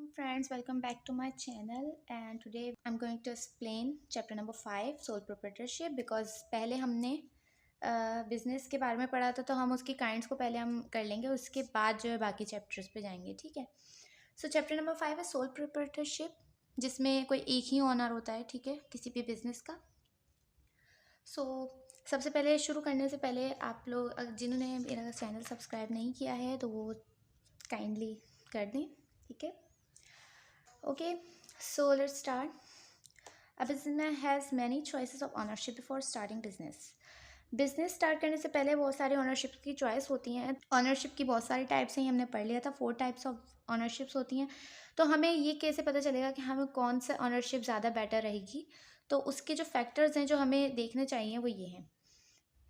friends, welcome back to my channel and today I'm going to explain chapter number 5 sole proprietorship because पहले हमने business के बारे में पढ़ा था तो हम उसकी काइंड्स को पहले हम कर लेंगे, उसके बाद जो है बाकी चैप्टर्स पे जाएंगे। ठीक है। सो चैप्टर नंबर 5 है सोल प्रोप्राइटरशिप, जिसमें कोई एक ही ओनर होता है। ठीक है, किसी भी बिजनेस का। सबसे पहले शुरू करने से पहले आप लोग जिन्होंने मेरा चैनल सब्सक्राइब नहीं किया है तो वो काइंडली कर दें। ठीक है। Okay, so let's start. A businessman has many choices of ownership before starting business. Business start करने से पहले बहुत सारी ओनरशिप की चॉइस होती हैं। ऑनरशिप की बहुत सारी टाइप्स हैं, ये हमने पढ़ लिया था। 4 टाइप्स ऑफ ऑनरशिप्स होती हैं। तो हमें ये कैसे पता चलेगा कि हमें कौन सा ऑनरशिप ज़्यादा बेटर रहेगी? तो उसके जो फैक्टर्स हैं जो हमें देखने चाहिए वो ये हैं।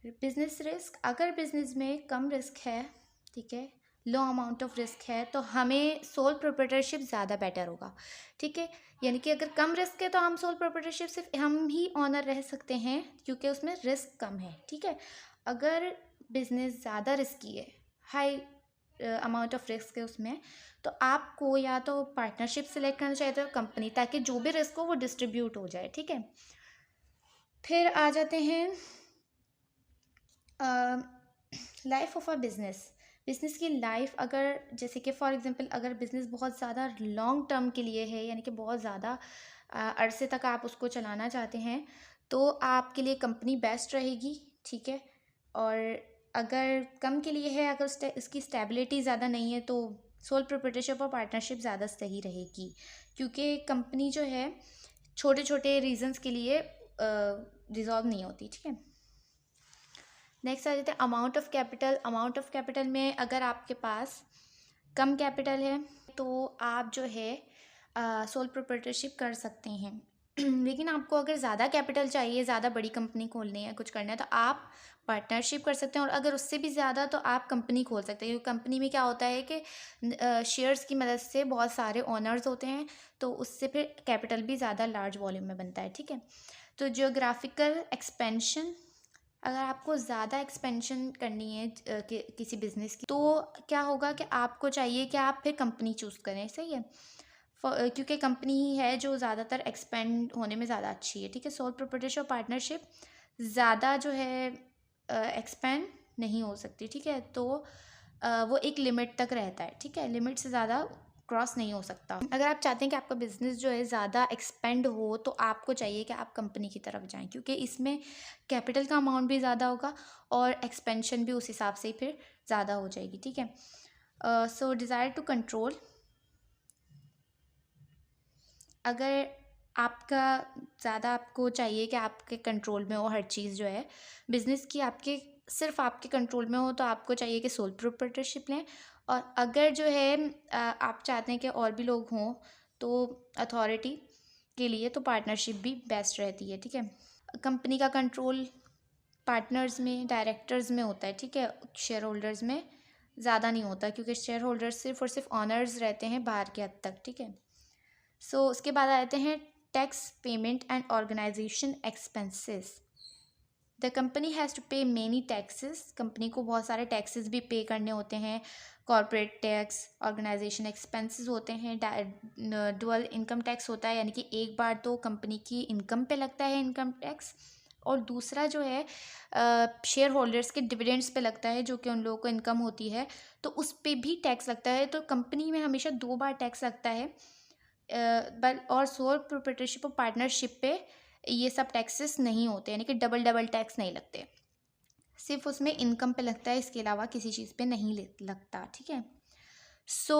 बिजनेस रिस्क, अगर बिजनेस में कम रिस्क है, ठीक है, लो अमाउंट ऑफ रिस्क है, तो हमें सोल प्रोप्राइटरशिप ज़्यादा बेटर होगा। ठीक है, यानी कि अगर कम रिस्क है तो हम सोल प्रोप्राइटरशिप सिर्फ हम ही ऑनर रह सकते हैं क्योंकि उसमें रिस्क कम है। ठीक है, अगर बिजनेस ज़्यादा रिस्की है, हाई अमाउंट ऑफ रिस्क है उसमें, तो आपको या तो पार्टनरशिप सेलेक्ट करना चाहिए, तो कंपनी, ताकि जो भी रिस्क हो वो डिस्ट्रीब्यूट हो जाए। ठीक है, फिर आ जाते हैं लाइफ ऑफ अ बिजनेस की लाइफ। अगर जैसे कि फॉर एग्जांपल अगर बिज़नेस बहुत ज़्यादा लॉन्ग टर्म के लिए है, यानी कि बहुत ज़्यादा अरसे तक आप उसको चलाना चाहते हैं, तो आपके लिए कंपनी बेस्ट रहेगी। ठीक है, और अगर कम के लिए है, अगर इसकी स्टेबिलिटी ज़्यादा नहीं है, तो सोल प्रोप्राइटरशिप और पार्टनरशिप ज़्यादा सही रहेगी, क्योंकि कंपनी जो है छोटे छोटे रीजंस के लिए डिज़ॉल्व नहीं होती। ठीक है, नेक्स्ट आ जाते हैं amount of capital. Amount of capital में अगर आपके पास कम कैपिटल है तो आप जो है सोल प्रोप्राइटरशिप कर सकते हैं। लेकिन आपको अगर ज़्यादा कैपिटल चाहिए, ज़्यादा बड़ी कंपनी खोलनी है, कुछ करना है, तो आप पार्टनरशिप कर सकते हैं। और अगर उससे भी ज़्यादा तो आप कंपनी खोल सकते हैं, क्योंकि कंपनी में क्या होता है कि शेयर्स की मदद से बहुत सारे ओनर्स होते हैं, तो उससे फिर कैपिटल भी ज़्यादा लार्ज वॉल्यूम में बनता है। ठीक है, तो जियोग्राफिकल एक्सपेंशन, अगर आपको ज़्यादा एक्सपेंशन करनी है किसी बिज़नेस की, तो क्या होगा कि आपको चाहिए कि आप फिर कंपनी चूज़ करें। सही है, क्योंकि कंपनी ही है जो ज़्यादातर एक्सपेंड होने में ज़्यादा अच्छी है। ठीक है, सोल प्रोप्राइटरशिप और पार्टनरशिप ज़्यादा जो है एक्सपेंड नहीं हो सकती। ठीक है, तो वो एक लिमिट तक रहता है। ठीक है, लिमिट से ज़्यादा क्रॉस नहीं हो सकता। अगर आप चाहते हैं कि आपका बिजनेस जो है ज़्यादा एक्सपेंड हो, तो आपको चाहिए कि आप कंपनी की तरफ जाएं, क्योंकि इसमें कैपिटल का अमाउंट भी ज़्यादा होगा और एक्सपेंशन भी उस हिसाब से ही फिर ज़्यादा हो जाएगी। ठीक है, सो डिज़ायर टू कंट्रोल, अगर आपका ज़्यादा आपको चाहिए कि आपके कंट्रोल में हो हर चीज़ जो है बिज़नेस की, आपके सिर्फ आपके कंट्रोल में हो, तो आपको चाहिए कि सोल प्रोप्राइटरशिप लें। और अगर जो है आप चाहते हैं कि और भी लोग हों, तो अथॉरिटी के लिए तो पार्टनरशिप भी बेस्ट रहती है। ठीक है, कंपनी का कंट्रोल पार्टनर्स में, डायरेक्टर्स में होता है। ठीक है, शेयर होल्डर्स में ज़्यादा नहीं होता, क्योंकि शेयर होल्डर्स सिर्फ और सिर्फ ऑनर्स रहते हैं बाहर के हद तक। ठीक है, उसके बाद आते हैं tax payment and organisation expenses. The company has to pay many taxes, company को बहुत सारे टैक्सेस भी पे करने होते हैं। कॉर्पोरेट टैक्स, ऑर्गेनाइजेशन एक्सपेंसेस होते हैं, डुअल इनकम टैक्स होता है, यानी कि एक बार तो कंपनी की इनकम पे लगता है इनकम टैक्स, और दूसरा जो है शेयर होल्डर्स के डिविडेंड्स पे लगता है, जो कि उन लोगों को इनकम होती है, तो उस पर भी टैक्स लगता है। तो कंपनी में हमेशा 2 बार टैक्स लगता है। बट और सोल प्रोप्राइटरशिप और पार्टनरशिप पे ये सब टैक्सेस नहीं होते, यानी कि डबल डबल टैक्स नहीं लगते, सिर्फ उसमें इनकम पे लगता है, इसके अलावा किसी चीज़ पे नहीं लगता। ठीक है, so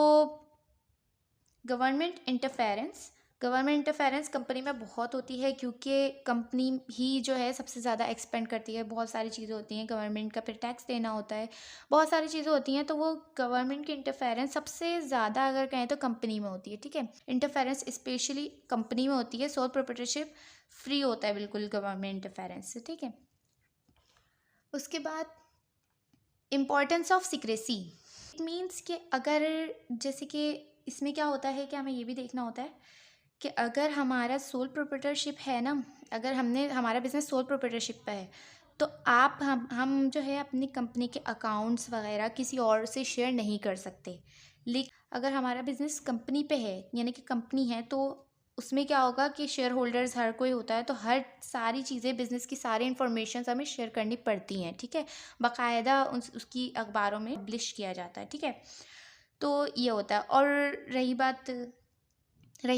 government interference. Government interference company में बहुत होती है, क्योंकि कंपनी ही जो है सबसे ज़्यादा एक्सपेंड करती है। बहुत सारी चीज़ें होती हैं, गवर्नमेंट का फिर टैक्स देना होता है, बहुत सारी चीज़ें होती हैं, तो वो गवर्नमेंट की इंटरफेरेंस सबसे ज़्यादा अगर कहें तो कंपनी में होती है। ठीक है, इंटरफेरेंस स्पेशली कंपनी में होती है। सोल प्रोप्राइटरशिप फ्री होता है बिल्कुल गवर्नमेंट इंटरफेरेंस से। ठीक है, उसके बाद importance of secrecy. It means कि अगर जैसे कि इसमें क्या होता है कि हमें ये भी देखना होता है कि अगर हमारा सोल प्रोप्राइटरशिप है ना, अगर हमारा बिजनेस सोल प्रोप्राइटरशिप पे है, तो हम जो है अपनी कंपनी के अकाउंट्स वगैरह किसी और से शेयर नहीं कर सकते। अगर हमारा बिज़नेस कंपनी पे है, यानी कि कंपनी है, तो उसमें क्या होगा कि शेयर होल्डर्स हर कोई होता है, तो हर सारी चीज़ें, बिज़नेस की सारी इन्फॉर्मेशन हमें शेयर करनी पड़ती हैं, ठीक है। बाकायदा उसकी अखबारों में पब्लिश किया जाता है, ठीक है। तो ये होता है। और रही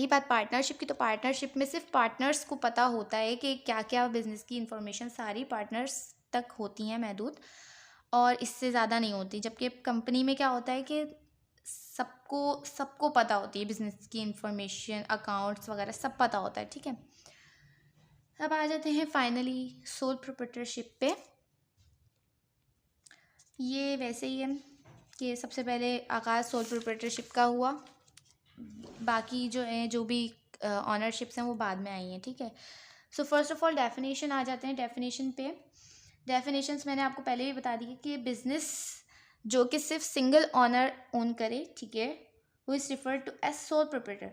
बात पार्टनरशिप की, तो पार्टनरशिप में सिर्फ पार्टनर्स को पता होता है कि क्या क्या बिज़नेस की इन्फॉर्मेशन सारी पार्टनर्स तक होती हैं महदूद, और इससे ज़्यादा नहीं होती। जबकि कंपनी में क्या होता है कि सबको सबको पता होती है बिज़नेस की इन्फॉर्मेशन, अकाउंट्स वगैरह सब पता होता है, ठीक है। अब आ जाते हैं फाइनली सोल प्रोप्राइटरशिप पे। ये वैसे ही है कि सबसे पहले आगाज़ सोल प्रोप्राइटरशिप का हुआ, बाकी जो है जो भी ऑनरशिप्स हैं वो बाद में आई हैं, ठीक है। So first of all definition आ जाते हैं। डेफिनेशन पे डेफिनेशंस मैंने आपको पहले भी बता दी है कि बिजनेस जो कि सिर्फ सिंगल ऑनर ओन करे, ठीक है, वो is refer to as sole proprietor.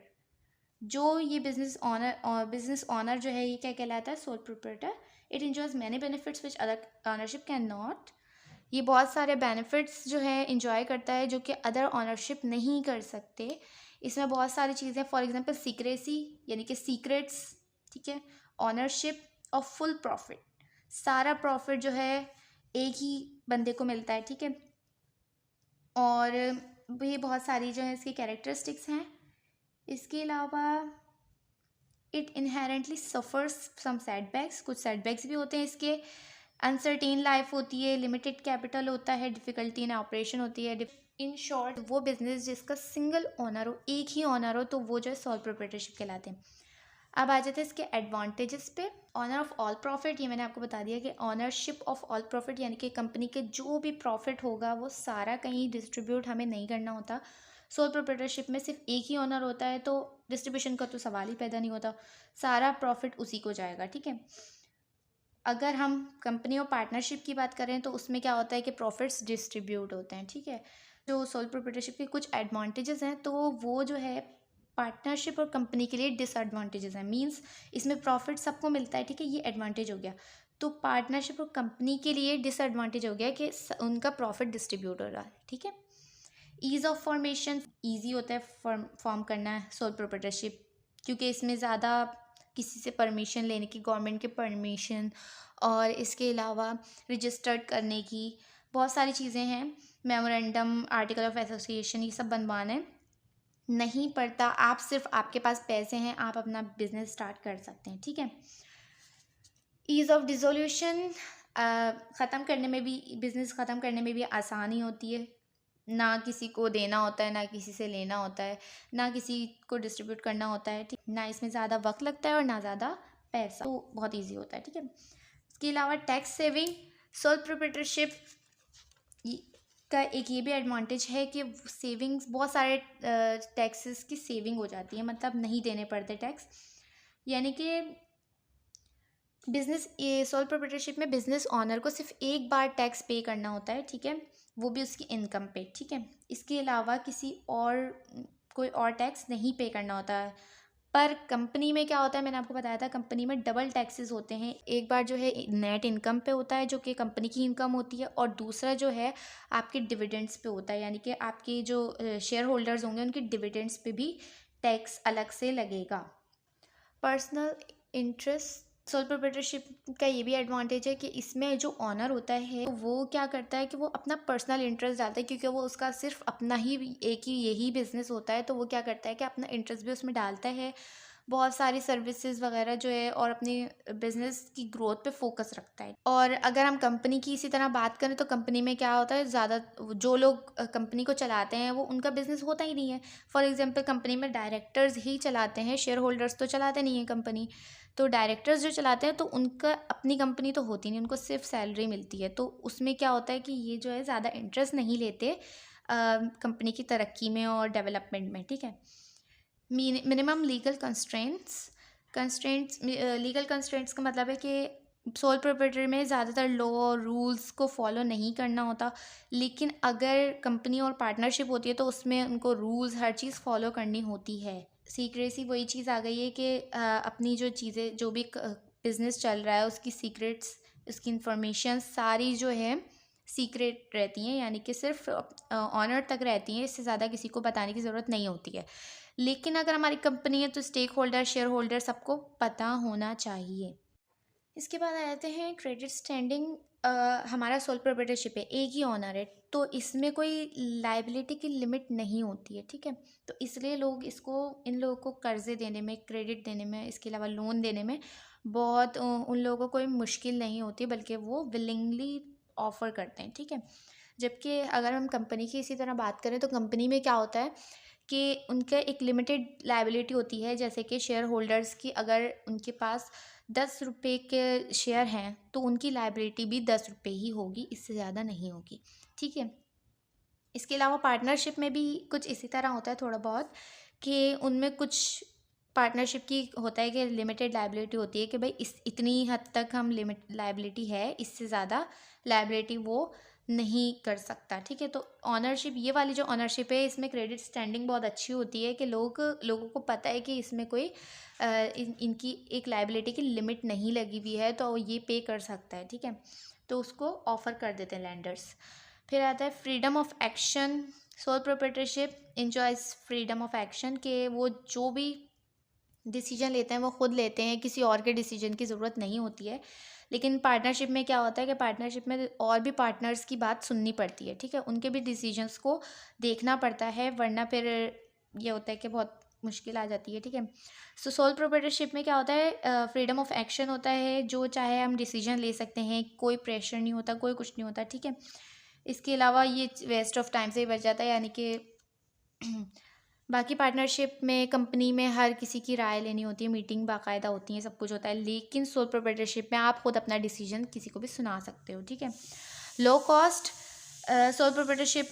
जो ये बिजनेस ऑनर जो है ये क्या कहलाता है? Sole proprietor. It enjoys many benefits which other ownership can not. ये बहुत सारे बेनिफिट्स जो है इंजॉय करता है जो कि अदर ऑनरशिप नहीं कर सकते। इसमें बहुत सारी चीज़ें, फॉर एग्जांपल सीक्रेसी, यानी कि सीक्रेट्स, ठीक है। ऑनरशिप और फुल प्रॉफिट, सारा प्रॉफिट जो है एक ही बंदे को मिलता है, ठीक है। और ये बहुत सारी जो है इसकी कैरेक्टरिस्टिक्स हैं। इसके अलावा it inherently suffers some setbacks, कुछ सेटबैक्स भी होते हैं इसके। अनसर्टेन लाइफ होती है, लिमिटेड कैपिटल होता है, डिफ़िकल्टी इन ऑपरेशन होती है। इन शॉर्ट वो बिजनेस जिसका सिंगल ऑनर हो, एक ही ऑनर हो, तो वो जो है सोल प्रोप्राइटरशिप कहलाते हैं। अब आ जाते हैं इसके एडवांटेजेस पे। ऑनर ऑफ ऑल प्रॉफिट, ये मैंने आपको बता दिया कि ऑनरशिप ऑफ ऑल प्रॉफिट, यानी कि कंपनी के जो भी प्रॉफिट होगा वो सारा कहीं डिस्ट्रीब्यूट हमें नहीं करना होता। सोल प्रोप्राइटरशिप में सिर्फ एक ही ऑनर होता है, तो डिस्ट्रीब्यूशन का तो सवाल ही पैदा नहीं होता, सारा प्रॉफिट उसी को जाएगा, ठीक है। अगर हम कंपनी और पार्टनरशिप की बात करें तो उसमें क्या होता है कि प्रॉफिट्स डिस्ट्रीब्यूट होते हैं, ठीक है। जो सोल प्रोप्राइटरशिप के कुछ एडवांटेजेस हैं, तो वो जो है पार्टनरशिप और कंपनी के लिए डिसएडवांटेजेस हैं। मींस इसमें प्रॉफिट सबको मिलता है, ठीक है, ये एडवांटेज हो गया। तो पार्टनरशिप और कंपनी के लिए डिसएडवांटेज हो गया कि उनका प्रॉफिट डिस्ट्रीब्यूट हो रहा है, ठीक है। ईज़ ऑफ फॉर्मेशन, ईजी होता है फॉर्म करना है सोल प्रोप्राइटरशिप, क्योंकि इसमें ज़्यादा किसी से परमिशन लेने की, गवर्नमेंट की परमिशन, और इसके अलावा रजिस्टर्ड करने की बहुत सारी चीज़ें हैं। मेमोरेंडम, आर्टिकल ऑफ एसोसिएशन, ये सब बनवाने नहीं पड़ता। आप सिर्फ, आपके पास पैसे हैं, आप अपना बिजनेस स्टार्ट कर सकते हैं, ठीक है। ईज़ ऑफ डिसोल्यूशन, ख़त्म करने में भी, बिज़नेस ख़त्म करने में भी आसानी होती है। ना किसी को देना होता है, ना किसी से लेना होता है, ना किसी को डिस्ट्रीब्यूट करना होता है, ठीक। ना इसमें ज़्यादा वक्त लगता है और ना ज़्यादा पैसा, तो बहुत इजी होता है, ठीक है। इसके अलावा टैक्स सेविंग, सोल प्रोप्राइटरशिप का एक ये भी एडवांटेज है कि सेविंग्स, बहुत सारे टैक्सेस की सेविंग हो जाती है, मतलब नहीं देने पड़ते टैक्स। यानी कि बिजनेस, सोल प्रोप्राइटरशिप में बिजनेस ऑनर को सिर्फ एक बार टैक्स पे करना होता है, ठीक है, वो भी उसकी इनकम पे, ठीक है। इसके अलावा किसी और कोई और टैक्स नहीं पे करना होता है। पर कंपनी में क्या होता है, मैंने आपको बताया था, कंपनी में डबल टैक्सेस होते हैं। एक बार जो है नेट इनकम पे होता है जो कि कंपनी की इनकम होती है, और दूसरा जो है आपके डिविडेंड्स पे होता है, यानी कि आपके जो शेयर होल्डर्स होंगे उनके डिविडेंड्स पे भी टैक्स अलग से लगेगा। पर्सनल इंटरेस्ट, सोल प्रोप्राइटरशिप का ये भी एडवांटेज है कि इसमें जो ऑनर होता है वो क्या करता है कि वो अपना पर्सनल इंटरेस्ट डालता है, क्योंकि वो उसका सिर्फ अपना ही एक ही यही बिजनेस होता है, तो वो क्या करता है कि अपना इंटरेस्ट भी उसमें डालता है, बहुत सारी सर्विसेज वगैरह जो है, और अपनी बिजनेस की ग्रोथ पे फोकस रखता है। और अगर हम कंपनी की इसी तरह बात करें तो कंपनी में क्या होता है, ज़्यादा जो लोग कंपनी को चलाते हैं वो, उनका बिजनेस होता ही नहीं है। फॉर एग्जांपल कंपनी में डायरेक्टर्स ही चलाते हैं, शेयर होल्डर्स तो चलाते नहीं हैं कंपनी। तो डायरेक्टर्स जो चलाते हैं तो उनका अपनी कंपनी तो होती नहीं, उनको सिर्फ सैलरी मिलती है, तो उसमें क्या होता है कि ये जो है ज़्यादा इंटरेस्ट नहीं लेते कंपनी की तरक्की में और डेवलपमेंट में, ठीक है। Minimum legal constraints legal constraints का मतलब है कि सोल प्रोप्राइटर में ज़्यादातर लॉ और रूल्स को फॉलो नहीं करना होता, लेकिन अगर कंपनी और पार्टनरशिप होती है तो उसमें उनको रूल्स, हर चीज़ फॉलो करनी होती है। सीक्रेसी वही चीज़ आ गई है कि अपनी जो चीज़ें, जो भी बिज़नेस चल रहा है उसकी सीक्रेट्स, उसकी इंफॉर्मेशन सारी जो है सीक्रेट रहती हैं, यानी कि सिर्फ ऑनर तक रहती हैं, इससे ज़्यादा किसी को बताने की ज़रूरत नहीं होती है। लेकिन अगर हमारी कंपनी है तो स्टेक होल्डर, शेयर होल्डर सबको पता होना चाहिए। इसके बाद आ जाते हैं क्रेडिट स्टैंडिंग। हमारा सोल प्रोप्राइटरशिप है, एक ही ऑनर है, तो इसमें कोई लाइबिलिटी की लिमिट नहीं होती है, ठीक है। तो इसलिए लोग इसको, इन लोगों को कर्जे देने में, क्रेडिट देने में, इसके अलावा लोन देने में बहुत उन लोगों को कोई मुश्किल नहीं होती, बल्कि वो विलिंगली ऑफ़र करते हैं, ठीक है। जबकि अगर हम कंपनी की इसी तरह बात करें तो कंपनी में क्या होता है कि उनका एक लिमिटेड लायबिलिटी होती है, जैसे कि शेयर होल्डर्स की अगर उनके पास 10 रुपये के शेयर हैं तो उनकी लायबिलिटी भी 10 रुपये ही होगी, इससे ज़्यादा नहीं होगी, ठीक है। इसके अलावा पार्टनरशिप में भी कुछ इसी तरह होता है थोड़ा बहुत, कि उनमें कुछ पार्टनरशिप की होता है कि लिमिटेड लायबिलिटी होती है कि भाई इस इतनी हद तक हम लिमिट लायबिलिटी है, इससे ज़्यादा लायबिलिटी वो नहीं कर सकता, ठीक है। तो ऑनरशिप, ये वाली जो ऑनरशिप है, इसमें क्रेडिट स्टैंडिंग बहुत अच्छी होती है कि लोगों को पता है कि इसमें कोई इनकी एक लायबिलिटी की लिमिट नहीं लगी हुई है, तो ये पे कर सकता है, ठीक है। तो उसको ऑफ़र कर देते हैं लैंडर्स। फिर आता है freedom of action. Sole proprietorship enjoys freedom of action, के वो जो भी डिसीजन लेते हैं वो खुद लेते हैं, किसी और के डिसीजन की ज़रूरत नहीं होती है। लेकिन पार्टनरशिप में क्या होता है कि पार्टनरशिप में और भी पार्टनर्स की बात सुननी पड़ती है, ठीक है। उनके भी डिसीजंस को देखना पड़ता है, वरना फिर ये होता है कि बहुत मुश्किल आ जाती है, ठीक है। सो सोल प्रोप्राइटरशिप में क्या होता है, फ्रीडम ऑफ एक्शन होता है, जो चाहे हम डिसीजन ले सकते हैं, कोई प्रेशर नहीं होता, कोई कुछ नहीं होता, ठीक है। इसके अलावा ये वेस्ट ऑफ टाइम से ही बच जाता है, यानी कि बाकी पार्टनरशिप में कंपनी में हर किसी की राय लेनी होती है, मीटिंग बाकायदा होती है, सब कुछ होता है। लेकिन सोल प्रोप्राइटरशिप में आप खुद अपना डिसीजन किसी को भी सुना सकते हो, ठीक है। Low cost. सोल प्रोप्राइटरशिप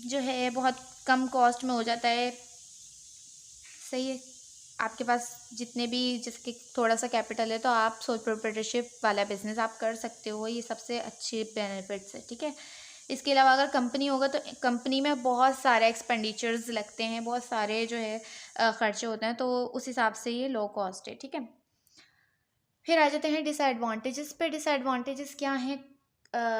जो है बहुत कम कॉस्ट में हो जाता है, सही है। आपके पास जितने भी, जिसके थोड़ा सा कैपिटल है, तो आप सोल प्रोप्राइटरशिप वाला बिजनेस आप कर सकते हो, ये सबसे अच्छे बेनिफिट्स है, ठीक है। इसके अलावा अगर कंपनी होगा तो कंपनी में बहुत सारे एक्सपेंडिचर्स लगते हैं, बहुत सारे जो है खर्चे होते हैं, तो उस हिसाब से ये लो कॉस्ट है, ठीक है। फिर आ जाते हैं डिसएडवांटेजेस पे। डिसएडवांटेजेस क्या हैं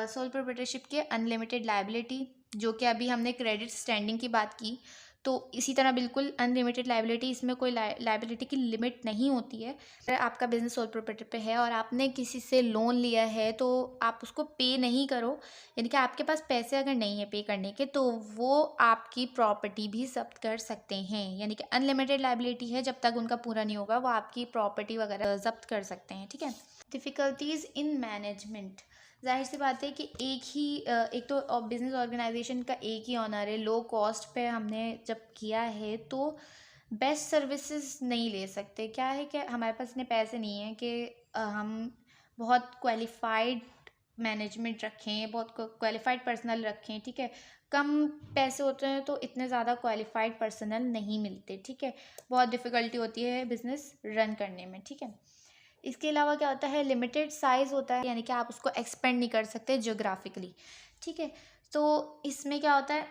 सोल प्रोप्राइटरशिप के? अनलिमिटेड लायबिलिटी, जो कि अभी हमने क्रेडिट स्टैंडिंग की बात की, तो इसी तरह बिल्कुल अनलिमिटेड लायबिलिटी, इसमें कोई लायबिलिटी की लिमिट नहीं होती है। अगर आपका बिजनेस सोल प्रोप्राइटर पे है और आपने किसी से लोन लिया है तो आप उसको पे नहीं करो, यानी कि आपके पास पैसे अगर नहीं है पे करने के, तो वो आपकी प्रॉपर्टी भी जब्त कर सकते हैं। यानी कि अनलिमिटेड लायबिलिटी है, जब तक उनका पूरा नहीं होगा वो आपकी प्रॉपर्टी वगैरह जब्त कर सकते हैं, ठीक है। Difficulties in management. ज़ाहिर सी बात है कि एक तो बिज़नेस ऑर्गेनाइजेशन का एक ही ऑनर है, लो कॉस्ट पे हमने जब किया है तो बेस्ट सर्विसेज नहीं ले सकते। क्या है कि हमारे पास इतने पैसे नहीं हैं कि हम बहुत क्वालिफाइड मैनेजमेंट रखें, बहुत क्वालिफाइड पर्सनल रखें, ठीक है। कम पैसे होते हैं तो इतने ज़्यादा क्वालिफाइड पर्सनल नहीं मिलते, ठीक है। बहुत डिफ़िकल्टी होती है बिज़नेस रन करने में, ठीक है। इसके अलावा क्या होता है, लिमिटेड साइज़ होता है, यानी कि आप उसको एक्सपेंड नहीं कर सकते जियोग्राफिकली, ठीक है। तो इसमें क्या होता है,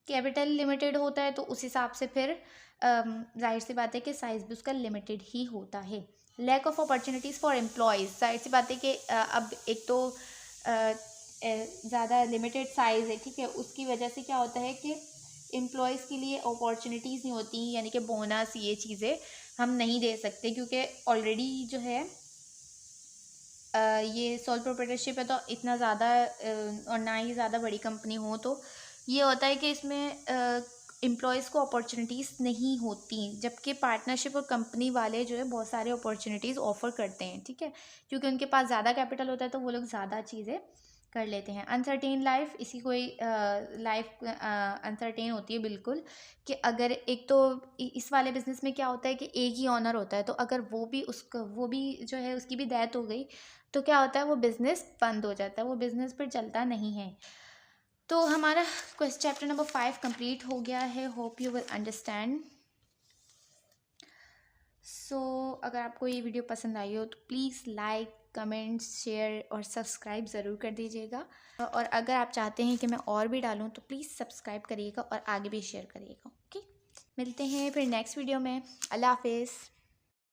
कैपिटल लिमिटेड होता है, तो उस हिसाब से फिर जाहिर सी बात है कि साइज़ भी उसका लिमिटेड ही होता है। Lack of opportunities for employees, जाहिर सी बात है कि अब एक तो ज़्यादा लिमिटेड साइज़ है, ठीक है, उसकी वजह से क्या होता है कि एम्प्लॉयज़ के लिए अपॉर्चुनिटीज़ नहीं होती, यानी कि बोनस, ये चीज़ें हम नहीं दे सकते, क्योंकि ऑलरेडी जो है ये सोल प्रोप्राइटरशिप है, तो इतना ज़्यादा और ना ही ज़्यादा बड़ी कंपनी हो, तो ये होता है कि इसमें एम्प्लॉयज़ को अपॉर्चुनिटीज़ नहीं होती, जबकि पार्टनरशिप और कंपनी वाले जो है बहुत सारे अपॉर्चुनिटीज़ ऑफ़र करते हैं, ठीक है, क्योंकि उनके पास ज़्यादा कैपिटल होता है, तो वो लोग ज़्यादा चीज़ें कर लेते हैं। अनसर्टेन लाइफ, इसी कोई लाइफ अनसर्टेन होती है बिल्कुल, कि अगर एक तो इस वाले बिज़नेस में क्या होता है कि एक ही ऑनर होता है, तो अगर वो भी जो है उसकी भी डेथ हो गई, तो क्या होता है, वो बिज़नेस बंद हो जाता है, वो बिज़नेस फिर चलता नहीं है। तो हमारा चैप्टर नंबर 5 कंप्लीट हो गया है। Hope you will understand. So अगर आपको ये वीडियो पसंद आई हो तो प्लीज़ लाइक, कमेंट, शेयर और सब्सक्राइब ज़रूर कर दीजिएगा। और अगर आप चाहते हैं कि मैं और भी डालूँ तो प्लीज़ सब्सक्राइब करिएगा और आगे भी शेयर करिएगा। ओके, मिलते हैं फिर नेक्स्ट वीडियो में। अल्लाह हाफिज़।